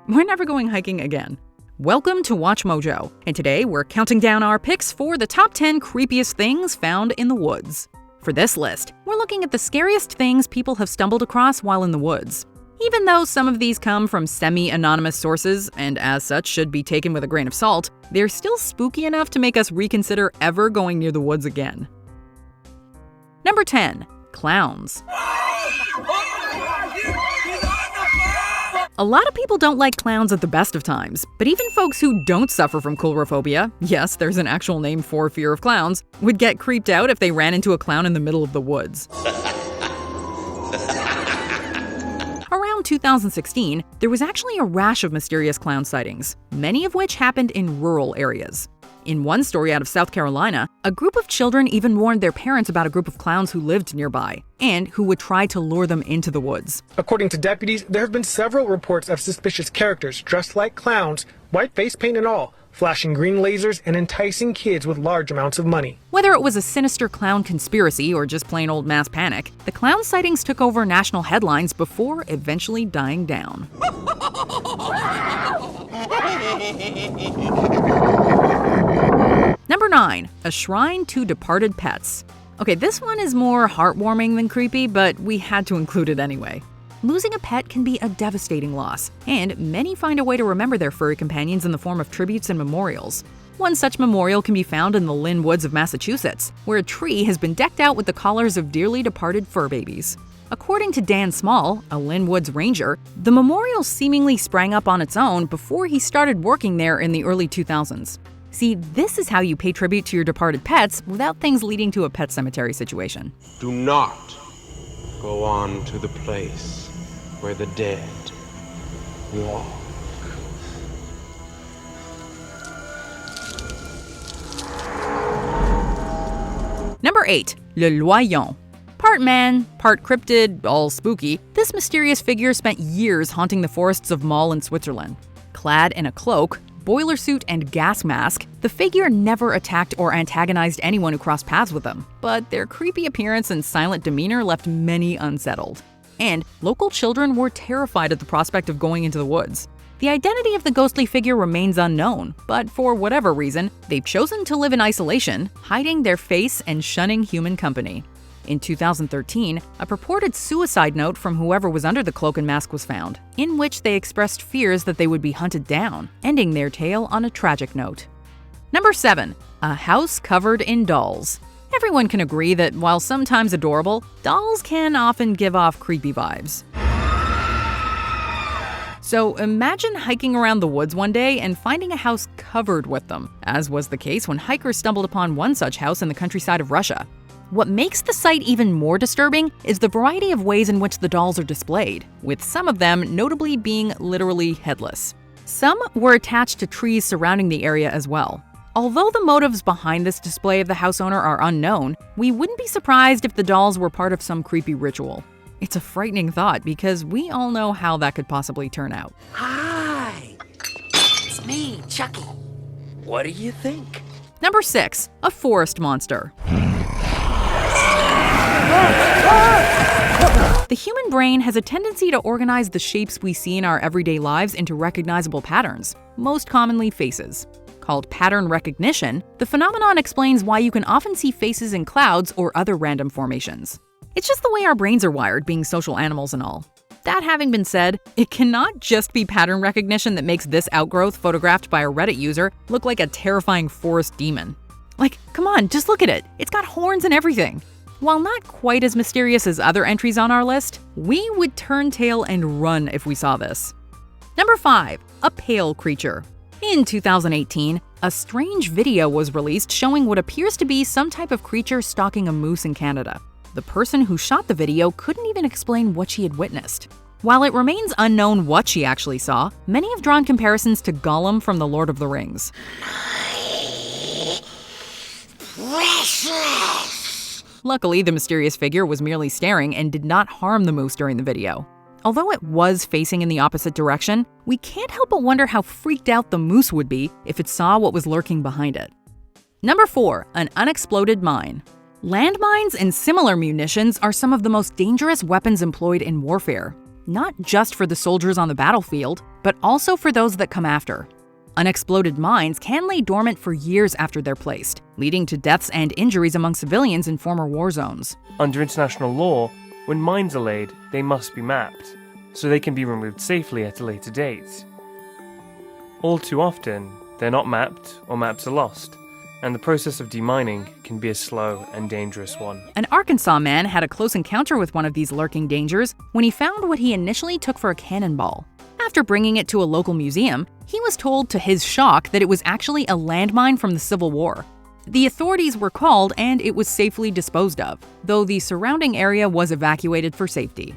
we're never going hiking again. Welcome to WatchMojo, and today we're counting down our picks for the top 10 creepiest things found in the woods. For this list, we're looking at the scariest things people have stumbled across while in the woods. Even though some of these come from semi-anonymous sources, and as such should be taken with a grain of salt, they're still spooky enough to make us reconsider ever going near the woods again. Number 10. Clowns. A lot of people don't like clowns at the best of times, but even folks who don't suffer from coulrophobia, yes, there's an actual name for fear of clowns, would get creeped out if they ran into a clown in the middle of the woods. Around 2016, there was actually a rash of mysterious clown sightings, many of which happened in rural areas. In one story out of South Carolina, a group of children even warned their parents about a group of clowns who lived nearby and who would try to lure them into the woods. According to deputies, there have been several reports of suspicious characters dressed like clowns, white face paint and all, flashing green lasers and enticing kids with large amounts of money. Whether it was a sinister clown conspiracy or just plain old mass panic, the clown sightings took over national headlines before eventually dying down. Number 9. A shrine to departed pets. Okay, this one is more heartwarming than creepy, but we had to include it anyway. Losing a pet can be a devastating loss, and many find a way to remember their furry companions in the form of tributes and memorials. One such memorial can be found in the Lynn Woods of Massachusetts, where a tree has been decked out with the collars of dearly departed fur babies. According to Dan Small, a Lynn Woods ranger, the memorial seemingly sprang up on its own before he started working there in the early 2000s. See, this is how you pay tribute to your departed pets without things leading to a pet cemetery situation. Do not go on to the place where the dead walk. Number 8. Le Loyon. Part man, part cryptid, all spooky, this mysterious figure spent years haunting the forests of Mol in Switzerland. Clad in a cloak, boiler suit, and gas mask, the figure never attacked or antagonized anyone who crossed paths with them, but their creepy appearance and silent demeanor left many unsettled. And local children were terrified at the prospect of going into the woods. The identity of the ghostly figure remains unknown, but for whatever reason, they've chosen to live in isolation, hiding their face and shunning human company. In 2013, a purported suicide note from whoever was under the cloak and mask was found, in which they expressed fears that they would be hunted down, ending their tale on a tragic note. Number 7. A house covered in dolls. Everyone can agree that while sometimes adorable, dolls can often give off creepy vibes. So imagine hiking around the woods one day and finding a house covered with them, as was the case when hikers stumbled upon one such house in the countryside of Russia. What makes the sight even more disturbing is the variety of ways in which the dolls are displayed, with some of them notably being literally headless. Some were attached to trees surrounding the area as well. Although the motives behind this display of the house owner are unknown, we wouldn't be surprised if the dolls were part of some creepy ritual. It's a frightening thought because we all know how that could possibly turn out. Hi, it's me, Chucky. What do you think? Number 6. A forest monster. The human brain has a tendency to organize the shapes we see in our everyday lives into recognizable patterns, most commonly faces. Called pattern recognition, the phenomenon explains why you can often see faces in clouds or other random formations. It's just the way our brains are wired, being social animals and all. That having been said, it cannot just be pattern recognition that makes this outgrowth photographed by a Reddit user look like a terrifying forest demon. Like, come on, just look at it. It's got horns and everything. While not quite as mysterious as other entries on our list, we would turn tail and run if we saw this. Number 5. A pale creature. In 2018, a strange video was released showing what appears to be some type of creature stalking a moose in Canada. The person who shot the video couldn't even explain what she had witnessed. While it remains unknown what she actually saw, many have drawn comparisons to Gollum from The Lord of the Rings. Precious! Luckily, the mysterious figure was merely staring and did not harm the moose during the video. Although it was facing in the opposite direction, we can't help but wonder how freaked out the moose would be if it saw what was lurking behind it. Number 4. An unexploded mine. Landmines and similar munitions are some of the most dangerous weapons employed in warfare. not just for the soldiers on the battlefield, but also for those that come after. Unexploded mines can lay dormant for years after they're placed, leading to deaths and injuries among civilians in former war zones. Under international law, when mines are laid, they must be mapped, so they can be removed safely at a later date. All too often, they're not mapped or maps are lost, and the process of demining can be a slow and dangerous one. An Arkansas man had a close encounter with one of these lurking dangers when he found what he initially took for a cannonball. After bringing it to a local museum, he was told to his shock that it was actually a landmine from the Civil War. The authorities were called and it was safely disposed of, though the surrounding area was evacuated for safety.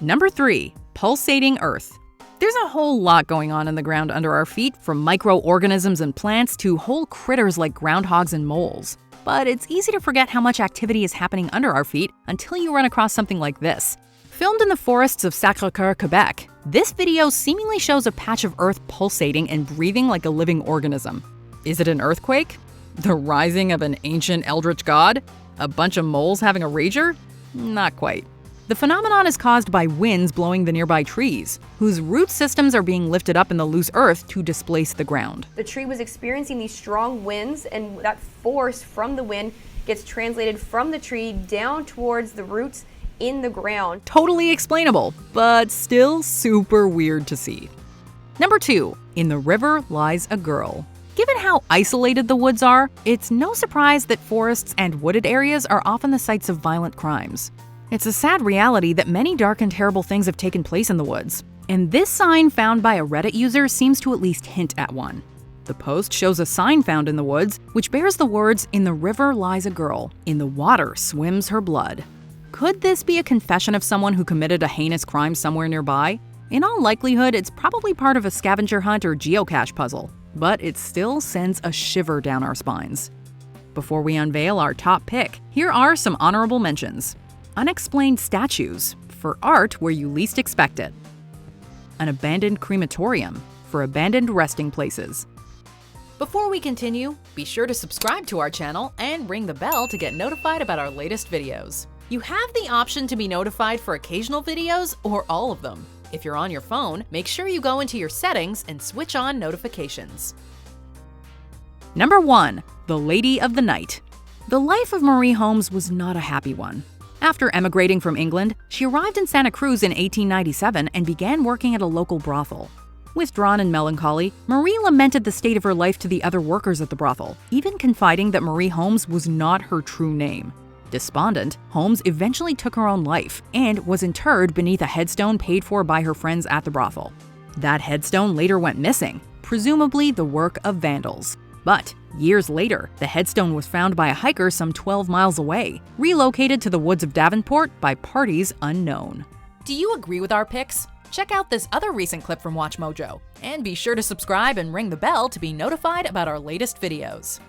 Number 3. Pulsating Earth. There's a whole lot going on in the ground under our feet, from microorganisms and plants to whole critters like groundhogs and moles. But it's easy to forget how much activity is happening under our feet until you run across something like this. Filmed in the forests of Sacré-Cœur, Quebec, this video seemingly shows a patch of earth pulsating and breathing like a living organism. Is it an earthquake? The rising of an ancient eldritch god? A bunch of moles having a rager? Not quite. The phenomenon is caused by winds blowing the nearby trees, whose root systems are being lifted up in the loose earth to displace the ground. The tree was experiencing these strong winds, and that force from the wind gets translated from the tree down towards the roots in the ground. Totally explainable, but still super weird to see. Number 2. In the river lies a girl. Given how isolated the woods are, it's no surprise that forests and wooded areas are often the sites of violent crimes. It's a sad reality that many dark and terrible things have taken place in the woods, and this sign found by a Reddit user seems to at least hint at one. The post shows a sign found in the woods which bears the words, "In the river lies a girl, in the water swims her blood." Could this be a confession of someone who committed a heinous crime somewhere nearby? In all likelihood, it's probably part of a scavenger hunt or geocache puzzle, but it still sends a shiver down our spines. Before we unveil our top pick, here are some honorable mentions. Unexplained Statues, for art where you least expect it. An abandoned crematorium, for abandoned resting places. Before we continue, be sure to subscribe to our channel and ring the bell to get notified about our latest videos. You have the option to be notified for occasional videos or all of them. If you're on your phone, make sure you go into your settings and switch on notifications. Number 1. The Lady of the Night. The life of Marie Holmes was not a happy one. After emigrating from England, she arrived in Santa Cruz in 1897 and began working at a local brothel. Withdrawn and melancholy, Marie lamented the state of her life to the other workers at the brothel, even confiding that Marie Holmes was not her true name. Despondent, Holmes eventually took her own life and was interred beneath a headstone paid for by her friends at the brothel. That headstone later went missing, presumably the work of vandals. But years later, the headstone was found by a hiker some 12 miles away, relocated to the woods of Davenport by parties unknown. Do you agree with our picks? Check out this other recent clip from WatchMojo, and be sure to subscribe and ring the bell to be notified about our latest videos.